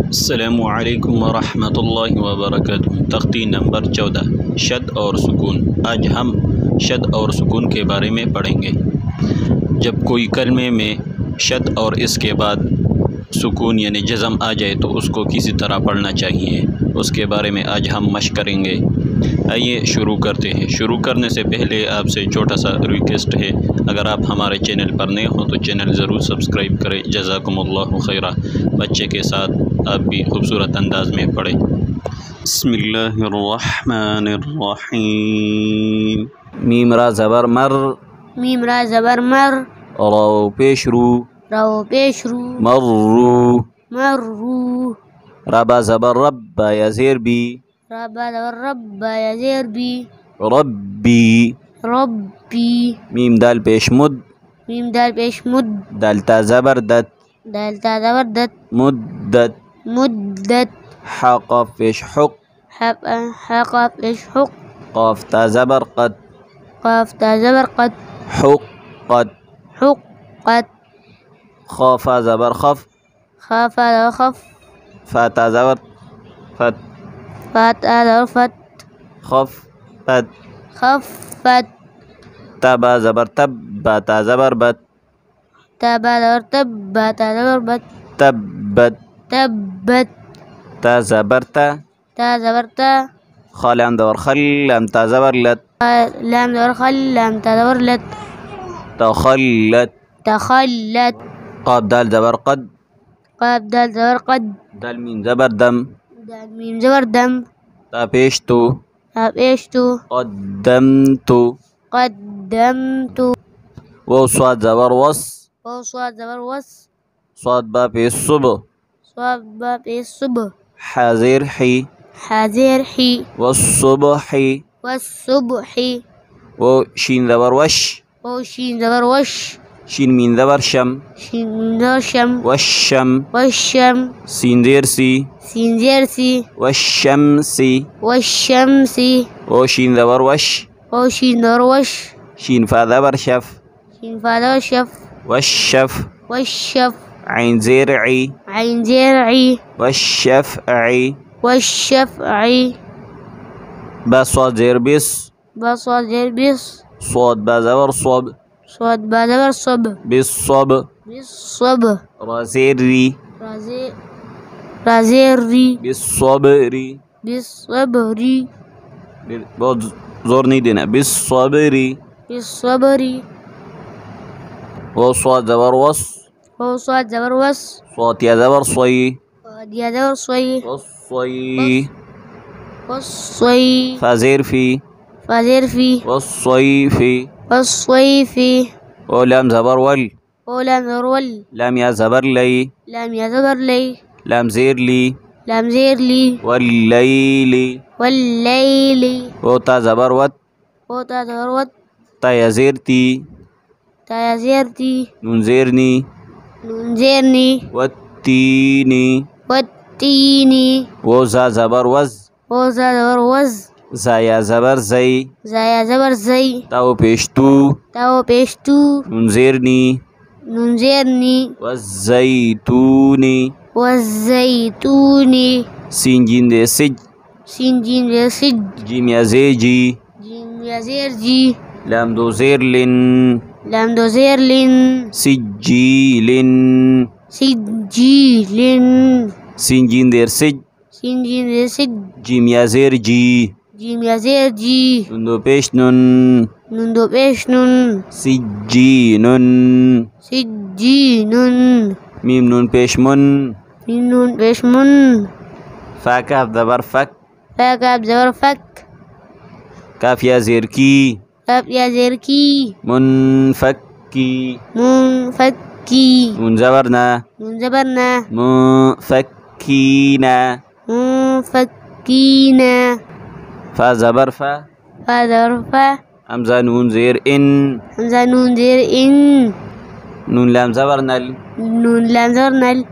अस्सलामु अलैकुम वरहमतुल्लाहि वबरकातुहू। तख्ती नंबर 14 शद और सुकून। आज हम शद और सुकून के बारे में पढ़ेंगे। जब कोई कलमे में शद और इसके बाद सुकून यानी जज़म आ जाए तो उसको किसी तरह पढ़ना चाहिए, उसके बारे में आज हम मशक़ करेंगे। आइए शुरू करते हैं। शुरू करने से पहले आपसे छोटा सा रिक्वेस्ट है, अगर आप हमारे चैनल पर नए हो तो चैनल ज़रूर सब्सक्राइब करें। जज़ाकुमुल्लाहु खैरा। बच्चे के साथ आप भी खूबसूरत अंदाज में पढ़ें। बिस्मिल्लाहिर्रहमानिर्रहीम। मीम रा ज़बर मर, मीम रा ज़बर मर, रो पेश रू, रो पेश रू, मर्रू, मर्रू, रबा ज़बर रब या ज़ेर बी, रबा ज़बर रब या ज़ेर बी, रब्बी, रब्बी, मीम दाल पेश मुद, मीम दाल पेश मुद, दाल ता ज़बर दत, दाल ता ज़बर दत, मुद्दत, मुद्दत, हा क़ाफ पेश हुक, हा क़ाफ पेश हुक, क़ाफ ता ज़बर क़द, क़ाफ ता ज़बर क़द, हुक़्क़त, हुक़्क़त, ख़ा फ़ा ज़बर ख़फ़, ख़ा फ़ा ज़बर ख़फ़, फ़ा ता ज़बर फ़त, फ़ा ता ज़बर फ़त, ख़फ़त, ख़फ़त, ता बा ज़बर तब, बा ता ज़बर बत, ता बा ज़बर तब, बा ता ज़बर बत, तब्बत, तब्बत, ता ज़बर ता, ता ज़बर ता, ख़ा लाम ज़बर ख़ल, लाम ता ज़बर लत, लाम ज़बर खल, लाम ता ज़बर लत, तख़ल्लत, तख़ल्लत, क़ाफ दाल ज़बर क़द, क़ाफ दाल ज़बर क़द, दाल मीम ज़बर दम, दाल मीम ज़बर दम, ता पेश तो, ता पेश तो, क़द्दमतु, क़द्दमतु, वो स्वाद ज़बर वस, वो स्वाद ज़बर वस, स्वाद बा पेश सुबह, स्वाद बा पेश सुबह, हाज़िर ही, हाज़िर ही, वस्सुबही, वस्सुबही, वो शीन ज़बर वश, वो शीन ज़बर वश, शीन मीन ज़बर शम, शीन मीम ज़बर शम, वश्शम, वश्शम, सीन ज़ेर सी, सीन ज़ेर सी, वश्शमसी, वश्शमसी, वो शीन ज़बर वश, वो शीन ज़बर वश, शीन फ़ा ज़बर शफ, शीन फ़ा ज़बर शफ, वश्शफ, वश्शफ, ऐन ज़ेर ई, ऐन ज़ेर ई, वश्शफ़ई, वश्शफ़ई, बा स्वाद ज़ेर बिस, बा स्वाद ज़ेर बिस, स्वाद बा ज़बर सब, स्वाद बा ज़बर सब, बिस सब, बिस सब, रा ज़ेर री, राज़े राज़ेर री, बिस सबरी, बिस सबरी, बहुत जोर नहीं देना, बिस सबरी, बिस सबरी, वो स्वाद ज़बर वस, वो स्वाद ज़बर वस, स्वाद या ज़बर सोई, स्वाद या ज़बर सोई, वस्सोई, वस्सोई, फ़ा ज़ेर फ़ी, फ़ाज़ेर फ़ी, वस्सोईफ़ी, वस्सोईफ़ी, वो लाम ज़बर वल, वो लाम ज़बर वल, लाम या ज़बर लई, लाम या ज़बर लई, लाम ज़ेर ली, लाम ज़ेर ली, वल्लैली, वल्लैली, वो ता ज़बर वत, वो ता ज़बर वत, ता या ज़ेर ती, ता या ज़ेर ती, नून ज़ेरनी, नून ज़ेरनी, वत्तीनी, वत्तीनी, वो ज़ा ज़बर वज़, वो ज़ा ज़बर वज़, ज़ा या ज़बर ज़ई, ज़ा या ज़बर ज़ई, ता वो पेश तू, ता वो पेश तू, नून ज़ेरनी, नून ज़ेरनी, वज़्ज़ैतूनी, वज़्ज़ैतूनी, सीन जीन दे सिज, सीन जीम ज़ेर सिज, जीम या ज़ेजी, जीम या ज़ेर जी, लाम दो ज़ेर लिन, लाम दो ज़ेर लिन, सिज्जीलिन, सिज्जीलिन, सीन जीन देर सिज, सीन जीम ज़ेर सिज, जीम या ज़ेर जी, जीम या ज़ेर जी, नून दो पेश नुन, नून दो पेश नून, सिज्जीनुन, सिज्जीनुन, मीम नून पेश मुन, मीम नून पेश मुन, फा काफ ज़बर फक, फा काफ ज़बर फक, काफ या ज़ेर की, काफ या ज़ेर की, मुनफक्की, मुनफक्की, नून ज़बर ना, नून ज़बर ना, मुफक्कीना, मुफक्कीना, फा ज़बर फा, फा ज़बर फा, हमज़ा नून ज़ेर इन, हमज़ा नून ज़ेर इन, नून लाम ज़बर नल, नून लाम ज़बर नल,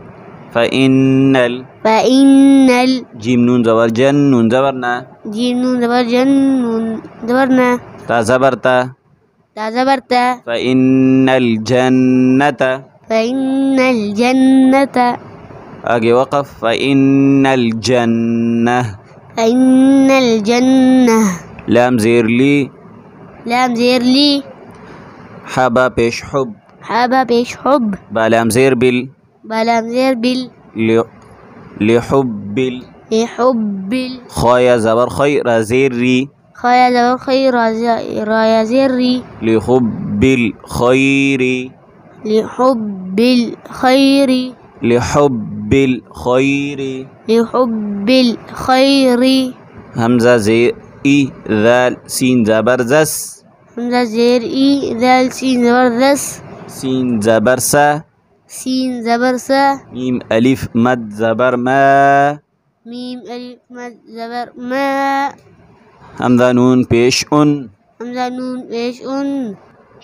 फ़इन्नल, फ़इन्नल, जीम नून ज़बर जन, नून ज़बर ना, जीम नून ज़बर जन, नून ज़बर ना, ता ज़बर ता, ता ज़बर ता, फ़इन्नल जन्नत, फ़इन्नल जन्नत, आगे वक़फ़ फ़इन्नल जन्नह फ़इन्नल जन्नह लाम ज़ेर ली लाम ज़ेर ली हबा पेश हुब हाबा पेश हुब बालाम ज़ेर बिल बालाम ज़ेर बिल लिहुब्बिल लिहुब्बिल ख़या ज़बर ख़ै रा ज़ेर री ख़या ज़बर ख़ै राया ज़ेर री लिहुब्बिल ख़ैरी लिहुब्बिल ख़ैरी लिहुब्बिल ख़ैरी लिहुब्बिल ख़ैरी हमज़ा ज़ेर ई ज़ाल सीन ज़बर ज़स हमज़ा ज़ेर ई ज़ाल सीन ज़बर ज़स सीन ज़बर सा सीन ज़बर सा मीम अलिफ मद ज़बर मा मीम अलिफ मद ज़बर मा हमज़ा नून पेश उन हमज़ा नून पेश उन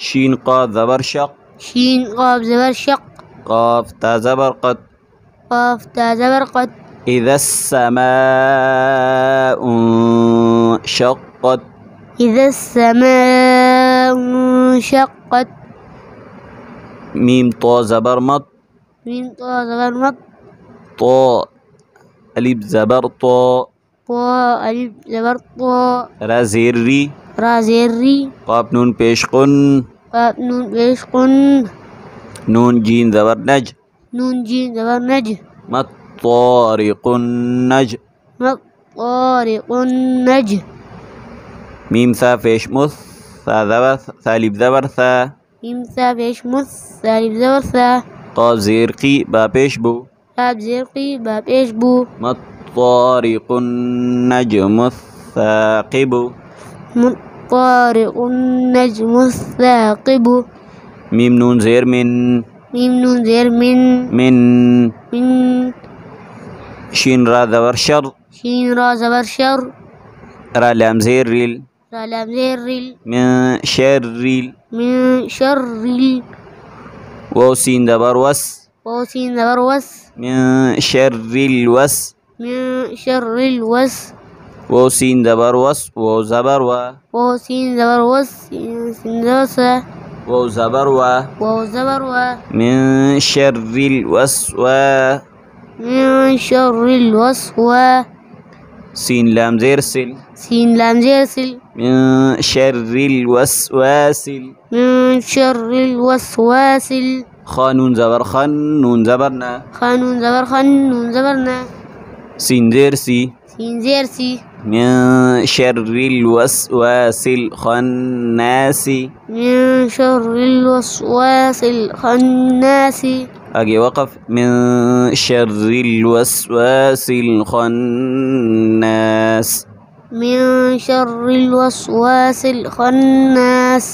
शीन क़ाफ ज़बर शक़ शीन क़ाफ ज़बर शक़ क़ाफ ता ज़बर क़द क़ाफ ता ज़बर क़द इज़ा अस्समाउ शक़्क़त इज़ा अस्समाउ शक़्क़त मीम तो ज़बर मत मीम तो ज़बर मत तो अलिफ ज़बर तो तो अलिफ ज़बर तो रा ज़ेर री रा ज़ेर री क़ाफ नून पेश कुन क़ाफ नून पेश कुन नून जीन ज़बर नज नून जीन ज़बर नज मत तारिक़ुन नज मत तारिक़ुन नज मीम सा पेश मुस सा ज़बर सालिफ ज़बर सा मीम सा पेश मुस सालिफ ज़बर सा क़ाफ ज़ेर क़ी बा पेश बू क़ाफ ज़ेर क़ी बा पेश बू मत तारिक़ुन नजमु साक़िबु मत तारिक़ुन नजमु साक़िबु मीम नून ज़ेर मिन मीम नून ज़ेर मिन मिन शीन रा ज़बर शर शीन रा ज़बर शर रा लाम ज़ेर रिल रा लाम ज़ेर रिल मिन शर्रिल मिन शर्रिल वो सीन ज़बर वस वो सीन ज़बर वस मिन शर्रिल वस मिन शर्रिल वस वो सीन ज़बर वस वो ज़बर वा वो सीन ज़बर वस सीन ज़बर सा वो ज़बर वा वो ज़बर वा मिन शर्रिल वसवा मिन शर्रिल वसवा सीन लाम ज़ेर सिल सीन लाम ज़ेर सिल मिन शर्रिल वसवासिल मिन शर्रिल वसवासिल खा नून ज़बर खन नून ज़बर ना खा नून ज़बर खन नून ज़बर ना सीन ज़ेर सी सीन ज़ेर सी मिन शर्रिल वसवासिल खन्नासी मिन शर्रिल वसवासिल खन्नासी आगे वक़फ़ मिन शर्रिल वसवासिल खन्नास मिन शर्रिल वसवासिल खन्नास